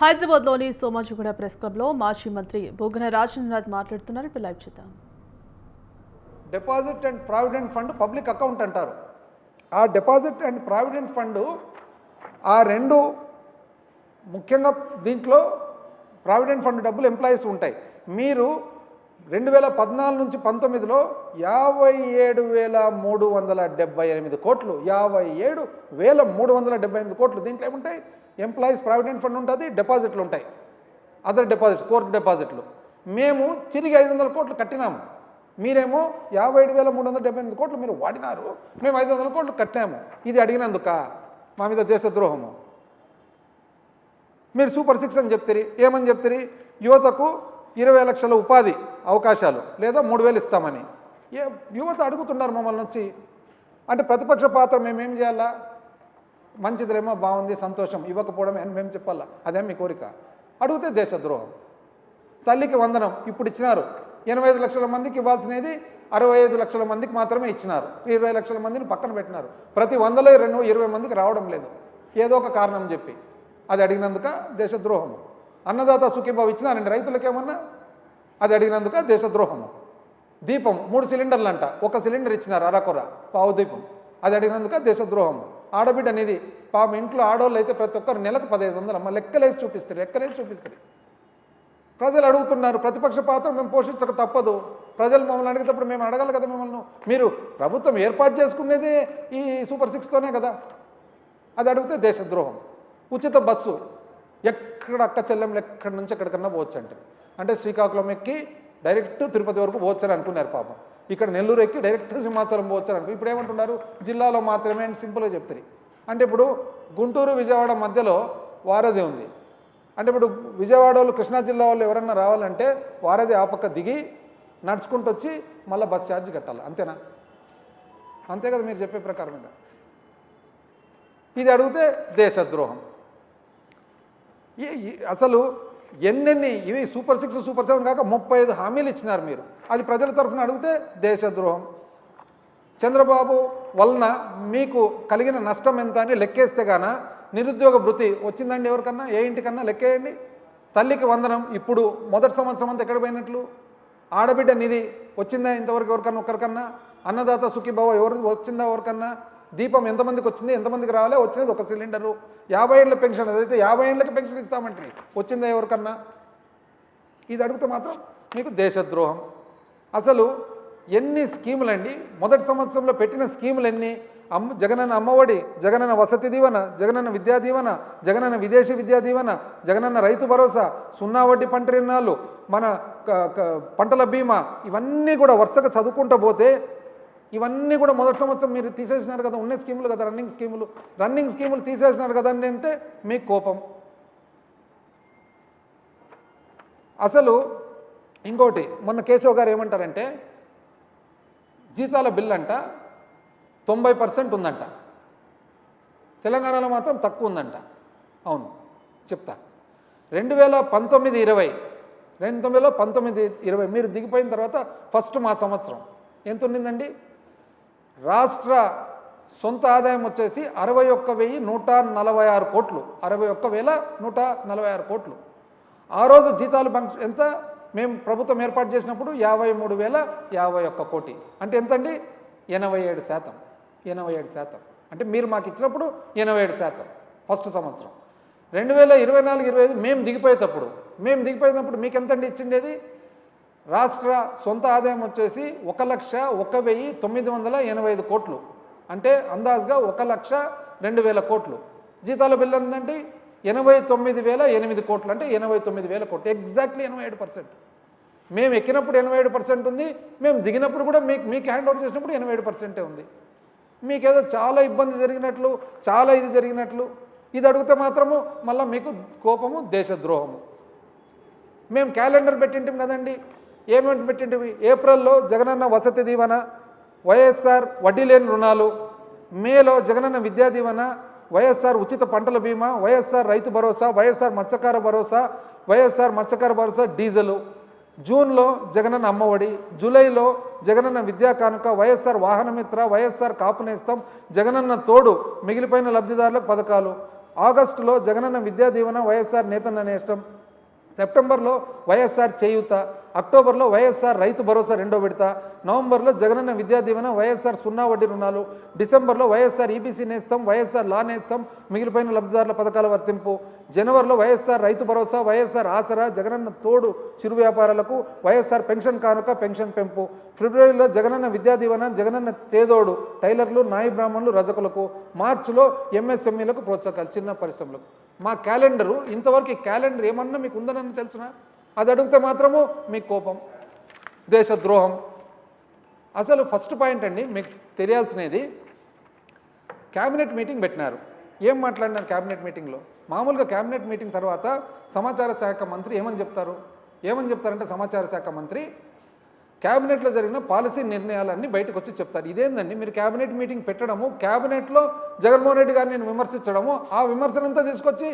హైదరాబాద్లోని సోమాజిగూడ ప్రెస్ క్లబ్లో మాజీ మంత్రి బుగ్గన రాజేంద్రనాథ్ మాట్లాడుతున్నారు. ఇప్పుడు లైవ్ చూద్దాం. Deposit and provident fund public account అంటారు. ఆ డిపాజిట్ అండ్ ప్రావిడెంట్ ఫండ్ ఆ రెండు ముఖ్యంగా దీంట్లో ప్రావిడెంట్ ఫండ్ డబ్బులు ఎంప్లాయీస్ ఉంటాయి. మీరు 2014 నుంచి 19లో 57,378 కోట్లు, 57,378 కోట్లు. దీంట్లో ఏముంటాయి? ఎంప్లాయీస్ ప్రావిడెంట్ ఫండ్ ఉంటుంది, డిపాజిట్లు ఉంటాయి, అదర్ డిపాజిట్, కోర్టు డిపాజిట్లు. మేము తిరిగి 500 కోట్లు కట్టినాము. మీరేమో 57,378 కోట్లు మీరు వాడినారు, మేము 500 కోట్లు కట్టాము. ఇది అడిగినందుక మా మీద దేశద్రోహము. మీరు సూపర్ 6 అని చెప్తారు. ఏమని చెప్తారు? యువతకు 20 లక్షల ఉపాధి అవకాశాలు లేదా 3,000 ఇస్తామని. యువత అడుగుతున్నారు మమ్మల్ని వచ్చి. అంటే ప్రతిపక్ష పాత్ర మేమేం చేయాలా? మంచిదిలేమో, బాగుంది, సంతోషం, ఇవ్వకపోవడం అని మేము చెప్పాలా? అదేం మీ కోరిక? అడిగితే దేశద్రోహం. తల్లికి వందనం ఇప్పుడు ఇచ్చినారు. 85 లక్షల మందికి ఇవ్వాల్సినది 65 లక్షల మందికి మాత్రమే ఇచ్చినారు. 20 లక్షల మందిని పక్కన పెట్టినారు. ప్రతి 100లో 20 మందికి రావడం లేదు, ఏదో ఒక కారణం చెప్పి. అది అడిగినందుక దేశద్రోహము. అన్నదాత సుఖీభావ ఇచ్చినారండి రైతులకేమన్నా, అది అడిగినందుక దేశద్రోహము. దీపం 3 సిలిండర్లు అంట, ఒక సిలిండర్ ఇచ్చినారు అరకొర, పావు దీపం, అది అడిగినందుక దేశద్రోహము. ఆడబిడ్డ అనేది పాపం ఇంట్లో ఆడవాళ్ళు అయితే ప్రతి ఒక్కరు నెలకు 1500 అమ్మ లెక్కలేసి చూపిస్తారు. ప్రజలు అడుగుతున్నారు. ప్రతిపక్ష పాత్ర మేము పోషించక తప్పదు. ప్రజలు మమ్మల్ని అడిగేటప్పుడు మేము అడగాలి కదా మిమ్మల్ని. మీరు ప్రభుత్వం ఏర్పాటు చేసుకునేదే ఈ సూపర్ 6తోనే కదా. అది అడిగితే దేశద్రోహం. ఉచిత బస్సు ఎక్కడ అక్క చెల్లెంలు ఎక్కడి నుంచి ఎక్కడికన్నా పోవచ్చు అంటే శ్రీకాకుళం ఎక్కి డైరెక్ట్ తిరుపతి వరకు పోవచ్చని అనుకున్నారు పాపం. ఇక్కడ నెల్లూరు ఎక్కి డైరెక్ట్ సింహాచలం పోవచ్చని అనుకో. ఇప్పుడు ఏమంటున్నారు? జిల్లాలో మాత్రమే అని సింపుల్గా చెప్తారు. అంటే ఇప్పుడు గుంటూరు విజయవాడ మధ్యలో వారధి ఉంది. అంటే ఇప్పుడు విజయవాడ వాళ్ళు, కృష్ణా జిల్లా వాళ్ళు ఎవరన్నా రావాలంటే వారధి ఆ పక్క దిగి నడుచుకుంటూ వచ్చి మళ్ళీ బస్ ఛార్జ్ కట్టాలి. అంతేనా? అంతే కదా మీరు చెప్పే ప్రకారం. ఇది అడిగితే దేశద్రోహం. అసలు ఎన్నెన్ని ఇవి సూపర్ 6 సూపర్ 7 కాక 35 హామీలు ఇచ్చినారు మీరు. అది ప్రజల తరఫున అడిగితే దేశద్రోహం. చంద్రబాబు వలన మీకు కలిగిన నష్టం ఎంత అని లెక్కేస్తే గాన నిరుద్యోగ భృతి వచ్చిందండి ఎవరికన్నా? ఏ ఇంటికన్నా లెక్కేయండి. తల్లికి వందనం ఇప్పుడు మొదటి సంవత్సరం అంతా ఎక్కడ పోయినట్లు? ఆడబిడ్డ నిధి వచ్చిందా ఇంతవరకు ఎవరికన్నా? ఒక్కరికన్నా? అన్నదాత సుఖీభావ ఎవరు వచ్చిందా ఎవరికన్నా? దీపం ఎంతమందికి వచ్చింది, ఎంతమందికి రాలే? వచ్చినది ఒక సిలిండరు. 50 ఏళ్ళ పెన్షన్, అదైతే 50 ఏళ్ళకి పెన్షన్ ఇస్తామంటే వచ్చిందా ఎవరికన్నా? ఇది అడిగితే మాత్రం మీకు దేశద్రోహం. అసలు ఎన్ని స్కీములండి? మొదటి సంవత్సరంలో పెట్టిన స్కీములు ఎన్ని? జగనన్న అమ్మఒడి, జగనన్న వసతి దీవెన, జగనన్న విద్యా దీవెన, జగనన్న విదేశీ విద్యా దీవెన, జగనన్న రైతు భరోసా, 0 వడ్డీ పంట రుణాలు, మన పంటల బీమా, ఇవన్నీ కూడా వరుసగా చదువుకుంటూ పోతే ఇవన్నీ కూడా మొదటి సంవత్సరం మీరు తీసేసినారు కదా. ఉన్న స్కీములు కదా, రన్నింగ్ స్కీములు తీసేసినారు కదా అంటే మీకు కోపం. అసలు ఇంకోటి, మొన్న కేశవ్ గారు ఏమంటారంటే జీతాల బిల్లు అంట 90% ఉందంట, తెలంగాణలో మాత్రం తక్కువ ఉందంట. అవును చెప్తా. 2019-20 మీరు దిగిపోయిన తర్వాత ఫస్ట్ మా సంవత్సరం ఎంత ఉండిందండి? రాష్ట్ర సొంత ఆదాయం వచ్చేసి 61,146 కోట్లు, 61,146 కోట్లు. ఆ రోజు జీతాలు ఎంత? మేము ప్రభుత్వం ఏర్పాటు చేసినప్పుడు 53,051 కోటి. అంటే ఎంతండి? 87%. అంటే మీరు మాకు ఇచ్చినప్పుడు 87% ఫస్ట్ సంవత్సరం. 2024-25 మేము దిగిపోయేటప్పుడు మీకు ఎంతండి ఇచ్చిండేది? రాష్ట్ర సొంత ఆదాయం వచ్చేసి 1,01,985 కోట్లు. అంటే అందాజుగా 1,02,000 కోట్లు. జీతాల బిల్లు ఉందండి 89,008 కోట్లు. అంటే 89,000 కోట్లు, ఎగ్జాక్ట్లీ 87%. మేము ఎక్కినప్పుడు 87% ఉంది, మేము దిగినప్పుడు కూడా మీకు హ్యాండ్ ఓవర్ చేసినప్పుడు 87% ఉంది. మీకేదో చాలా ఇబ్బంది జరిగినట్లు, చాలా ఇది జరిగినట్లు. ఇది అడిగితే మాత్రము మళ్ళీ మీకు కోపము, దేశద్రోహము. మేము క్యాలెండర్ పెట్టింటాం కదండి. ఏమేమి పెట్టింటివి? ఏప్రిల్లో జగనన్న వసతి దీవెన, వైఎస్ఆర్ వడ్డీ లేని రుణాలు, మేలో జగనన్న విద్యా దీవెన, వైఎస్ఆర్ ఉచిత పంటల బీమా, వైఎస్ఆర్ రైతు భరోసా, వైఎస్ఆర్ మత్స్యకార భరోసా డీజిలు, జూన్లో జగనన్న అమ్మఒడి, జూలైలో జగనన్న విద్యా కానుక, వైఎస్ఆర్ వాహనమిత్ర, వైఎస్ఆర్ కాపు నేస్తం, జగనన్న తోడు, మిగిలిపోయిన లబ్ధిదారులకు పథకాలు, ఆగస్టులో జగనన్న విద్యా దీవెన వైఎస్ఆర్ నేతన్న నేస్తం, సెప్టెంబర్లో వైఎస్ఆర్ చేయూత, అక్టోబర్లో వైఎస్ఆర్ రైతు భరోసా 2వ విడత, నవంబర్లో జగనన్న విద్యా దీవెన, వైఎస్ఆర్ 0 వడ్డీ రుణాలు, డిసెంబర్లో వైఎస్ఆర్ ఈబీసీ నేస్తం, వైఎస్ఆర్ లా నేస్తం, మిగిలిపోయిన లబ్ధిదారుల పథకాల వర్తింపు, జనవరిలో వైఎస్ఆర్ రైతు భరోసా, వైఎస్ఆర్ ఆసరా, జగనన్న తోడు చిరు వ్యాపారాలకు, వైఎస్ఆర్ పెన్షన్ కానుక, పెన్షన్ పెంపు, ఫిబ్రవరిలో జగనన్న విద్యా దీవెన, జగనన్న తేదోడు టైలర్లు, నాయి బ్రాహ్మణులు, రజకులకు, మార్చిలో ఎంఎస్ఎంఈలకు ప్రోత్సాహకాలు, చిన్న పరిశ్రమలకు. మా క్యాలెండరు ఇంతవరకు ఈ క్యాలెండర్ ఏమన్నా మీకు ఉందని తెలుసునా? అది అడిగితే మాత్రము మీకు కోపం, దేశద్రోహం. అసలు ఫస్ట్ పాయింట్ అండి మీకు తెలియాల్సినది, క్యాబినెట్ మీటింగ్ పెట్టినారు. ఏం మాట్లాడినారు క్యాబినెట్ మీటింగ్లో? మామూలుగా క్యాబినెట్ మీటింగ్ తర్వాత సమాచార శాఖ మంత్రి ఏమని చెప్తారంటే సమాచార శాఖ మంత్రి క్యాబినెట్లో జరిగిన పాలసీ నిర్ణయాలన్నీ బయటకు వచ్చి చెప్తారు. ఇదేందండి మీరు క్యాబినెట్ మీటింగ్ పెట్టడము, క్యాబినెట్లో జగన్మోహన్ రెడ్డి గారిని నేను విమర్శించడము, ఆ విమర్శనంతా తీసుకొచ్చి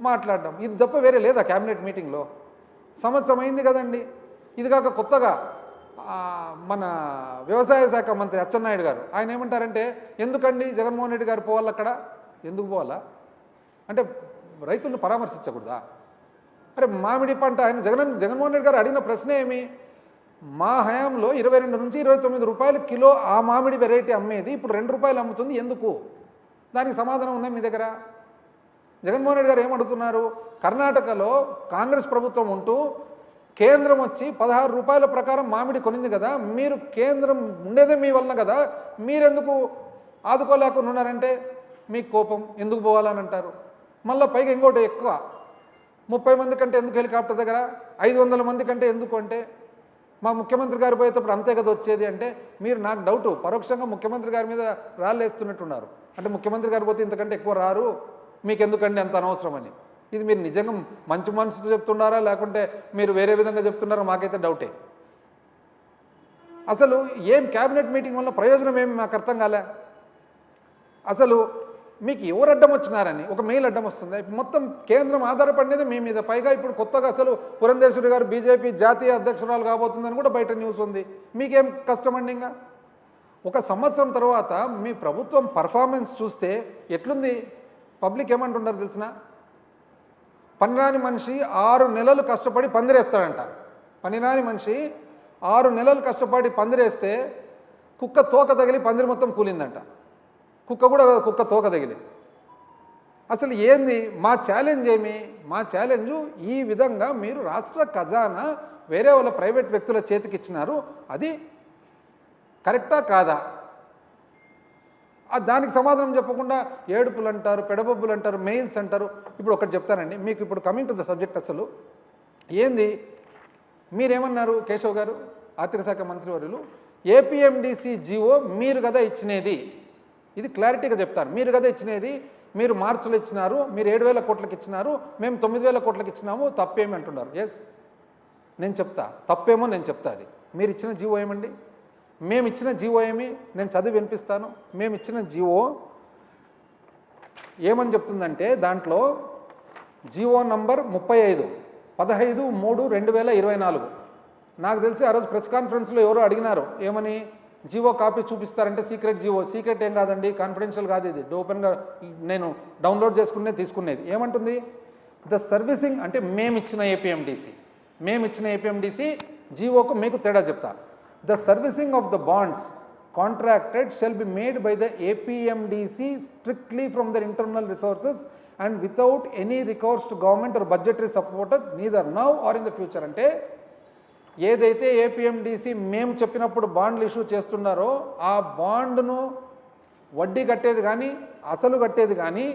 మాట్లాడడం, ఇది తప్ప వేరే లేదా క్యాబినెట్ మీటింగ్లో? సంవత్సరం అయింది కదండి. ఇది కాక కొత్తగా మన వ్యవసాయ శాఖ మంత్రి అచ్చెన్నాయుడు గారు ఆయన ఏమంటారంటే, ఎందుకండి జగన్మోహన్ రెడ్డి గారు పోవాలి అక్కడ? ఎందుకు పోవాలా అంటే రైతులను పరామర్శించకూడదా? అరే మామిడి పంట ఆయన జగన్మోహన్ రెడ్డి గారు అడిగిన ప్రశ్న ఏమి? మా హయాంలో 22 నుంచి 29 రూపాయలు కిలో ఆ మామిడి వెరైటీ అమ్మేది, ఇప్పుడు 2 రూపాయలు అమ్ముతుంది, ఎందుకు? దానికి సమాధానం ఉందా మీ దగ్గర? జగన్మోహన్ రెడ్డి గారు ఏమడుగుతున్నారు? కర్ణాటకలో కాంగ్రెస్ ప్రభుత్వం ఉంటూ కేంద్రం వచ్చి 16 రూపాయల ప్రకారం మామిడి కొనింది కదా, మీరు కేంద్రం ఉండేదే మీ వలన కదా, మీరెందుకు ఆదుకోలేకుండా ఉన్నారంటే మీకు కోపం, ఎందుకు పోవాలని అంటారు. మళ్ళీ పైగా ఇంకోటి ఎక్కువ, 30 మంది కంటే ఎందుకు హెలికాప్టర్ దగ్గర, 500 మంది కంటే ఎందుకు అంటే, మా ముఖ్యమంత్రి గారు పోయేటప్పుడు అంతే కదా వచ్చేది అంటే, మీరు నాకు డౌటు పరోక్షంగా ముఖ్యమంత్రి గారి మీద రాళ్ళేస్తున్నట్టున్నారు. అంటే ముఖ్యమంత్రి గారు పోతే ఇంతకంటే ఎక్కువ రారు, మీకు ఎందుకండి అంత అనవసరమని. ఇది మీరు నిజంగా మంచి మనసుతో చెప్తున్నారా లేకుంటే మీరు వేరే విధంగా చెప్తున్నారా మాకైతే డౌటే. అసలు ఏం క్యాబినెట్ మీటింగ్ వల్ల ప్రయోజనం ఏమి మాకు అర్థం కాలే. అసలు మీకు ఎవరు అడ్డం వచ్చినారని ఒక మెయిల్ అడ్డం వస్తుంది. మొత్తం కేంద్రం ఆధారపడినది మీ మీద. పైగా ఇప్పుడు కొత్తగా అసలు పురంధేశ్వరి గారు బీజేపీ జాతీయ అధ్యక్షురాలు కాబోతుందని కూడా బయట న్యూస్ ఉంది. మీకేం కష్టమండి? ఇంకా 1 సంవత్సరం తర్వాత మీ ప్రభుత్వం పర్ఫార్మెన్స్ చూస్తే ఎట్లుంది? పబ్లిక్ ఏమంటున్నారు తెలిసిన? పనిరాని మనిషి 6 నెలలు కష్టపడి పందిరేస్తాడంట. పనిరాని మనిషి 6 నెలలు కష్టపడి పందిరేస్తే కుక్క తోక తగిలి పందిరి మొత్తం కూలిందంట. కుక్క తోక తగిలి. అసలు ఏంది మా ఛాలెంజ్ ఏమి? మా ఛాలెంజు ఈ విధంగా మీరు రాష్ట్ర ఖజానా వేరే వాళ్ళ ప్రైవేట్ వ్యక్తుల చేతికి ఇచ్చినారు, అది కరెక్టా కాదా? దానికి సమాధానం చెప్పకుండా ఏడుపులు అంటారు, పెడబొబ్బులు అంటారు, మెయిల్స్ అంటారు. ఇప్పుడు ఒకటి చెప్తానండి మీకు, ఇప్పుడు కమింగ్ టు ద సబ్జెక్ట్. అసలు ఏంది మీరేమన్నారు కేశవ్ గారు, ఆర్థిక శాఖ మంత్రి వర్యులు? ఏపీఎండిసి జీవో మీరు కదా ఇచ్చినది, ఇది క్లారిటీగా చెప్తారు. మీరు కదా ఇచ్చినది, మీరు మార్చిలో ఇచ్చినారు, మీరు 7,000 కోట్లకి ఇచ్చినారు, మేము 9,000 కోట్లకి ఇచ్చినాము, తప్పేమి అంటున్నారు. ఎస్ నేను చెప్తా, తప్పేమో నేను చెప్తా. అది మీరు ఇచ్చిన జీవో ఏమండి? మేము ఇచ్చిన జీవో ఏమి? నేను చదివి వినిపిస్తాను. మేము ఇచ్చిన జీవో ఏమని చెప్తుందంటే, దాంట్లో జీవో నంబర్ 35 15/3/2024. నాకు తెలిసి ఆ రోజు ప్రెస్ కాన్ఫరెన్స్లో ఎవరో అడిగినారు ఏమని, జీవో కాపీ చూపిస్తారంటే సీక్రెట్ జీవో. సీక్రెట్ ఏం కాదండి, కాన్ఫిడెన్షియల్ కాదు, ఇది ఓపెన్గా నేను డౌన్లోడ్ తీసుకునేది. ఏమంటుంది? ద సర్వీసింగ్ అంటే మేము ఇచ్చిన ఏపీఎండిసి జీవోకు మీకు తేడా చెప్తా. The servicing of the bonds contracted shall be made by the APMDC strictly from their internal resources and without any recourse to government or budgetary supported neither now or in the future. అంటే ఏదైతే APMDC మేము చెప్పినప్పుడు బాండ్లు issue చేస్తున్నారో ఆ బాండ్ను వడ్డీ కట్టేది కానీ అసలు కట్టేది కానీ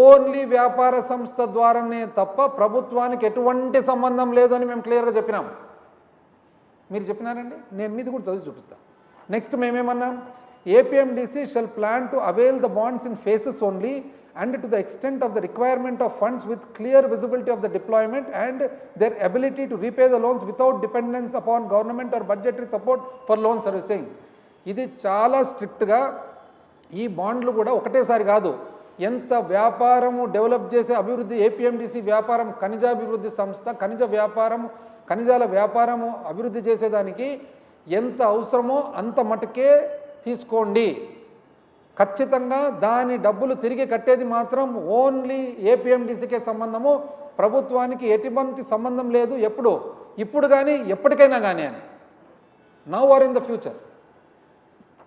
ఓన్లీ వ్యాపార సంస్థ ద్వారానే తప్ప ప్రభుత్వానికి ఎటువంటి సంబంధం లేదని మేము క్లియర్గా చెప్పినాం. మీరు చెప్పినారండి, నేను మీది కూడా చదివి చూపిస్తాను. నెక్స్ట్ మేమేమన్నాం? APMDC shall plan to avail the bonds in phases only and to the extent of the requirement of funds with clear visibility of the deployment and their ability to repay the loans without dependence upon government or budgetary support for loan servicing. ఇది చాలా స్ట్రిక్ట్గా ఈ బాండ్లు కూడా ఒకటేసారి కాదు, ఎంత వ్యాపారము డెవలప్ చేసే అభివృద్ధి ఏపీఎండిసి వ్యాపారం ఖనిజాభివృద్ధి సంస్థ ఖనిజాల వ్యాపారము అభివృద్ధి చేసేదానికి ఎంత అవసరమో అంత మటుకే తీసుకోండి. ఖచ్చితంగా దాని డబ్బులు తిరిగి కట్టేది మాత్రం ఓన్లీ ఏపీఎండిసికే సంబంధము, ప్రభుత్వానికి ఎటువంటి సంబంధం లేదు. ఎప్పుడు, ఇప్పుడు కానీ ఎప్పటికైనా కానీ అని. Now or in the future.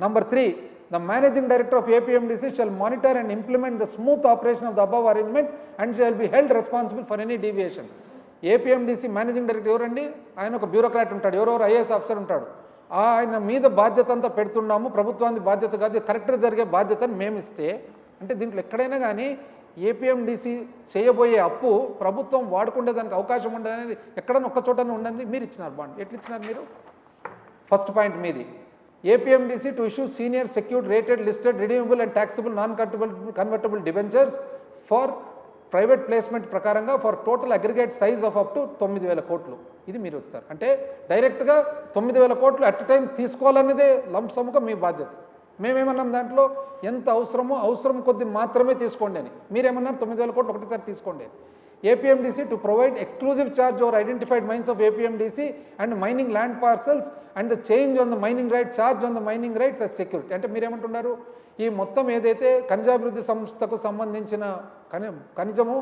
Number 3, the managing director of APMDC shall monitor and implement the smooth operation of the above arrangement and shall be held responsible for any deviation. APMDC managing director ఎవరండి? ఆయన ఒక bureaucrat ఉంటాడు, ఎవరెవరు IAS officer ఉంటాడు. ఆయన మీద బాధ్యత అంతా పెడుతున్నాము, ప్రభుత్వానికి బాధ్యత కాదు, కరెక్ట్గా జరిగే బాధ్యతని మేము ఇస్తే, అంటే దీంట్లో ఎక్కడైనా కానీ ఏపీఎండిసి చేయబోయే అప్పు ప్రభుత్వం వాడుకుంటే దానికి అవకాశం ఉండదు అనేది ఎక్కడైనా ఒక్క చోటనే ఉండండి. మీరు ఇచ్చినారు బాండ్, ఎట్లా ఇచ్చినారు మీరు? ఫస్ట్ పాయింట్ మీది. APMDC to issue senior secured rated listed redeemable and taxable non convertible debentures for private placement ప్రకారంగా for total aggregate size of up to 9,000 కోట్లు. ఇది మీరు ఇస్తారు. అంటే డైరెక్ట్గా 9,000 కోట్లు అట్ టైం తీసుకోవాలన్నదే లంసముగా మీ బాధ్యత. మేమేమన్నాం దాంట్లో ఎంత అవసరమో అవసరం కొద్ది మాత్రమే తీసుకోండి అని. మీరేమన్నారు 9,000 కోట్లు ఒకటిసారి తీసుకోండి. APMDC to provide exclusive charge over identified mines of APMDC and mining land parcels and the change on the mining right, charge on the mining rights as security. అంటే మీరేమంటున్నారు, ఈ మొత్తం ఏదైతే ఖనిజాభివృద్ధి సంస్థకు సంబంధించిన ఖనిజము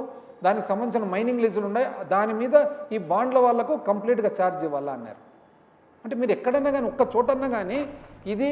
దానికి సంబంధించిన మైనింగ్ లీజులు ఉన్నాయి, దాని మీద ఈ బాండ్ల వాళ్లకు కంప్లీట్గా ఛార్జ్ ఇవ్వాలా అన్నారు. అంటే మీరు ఎక్కడన్నా కానీ ఒక్క చోటన్నా కానీ ఇది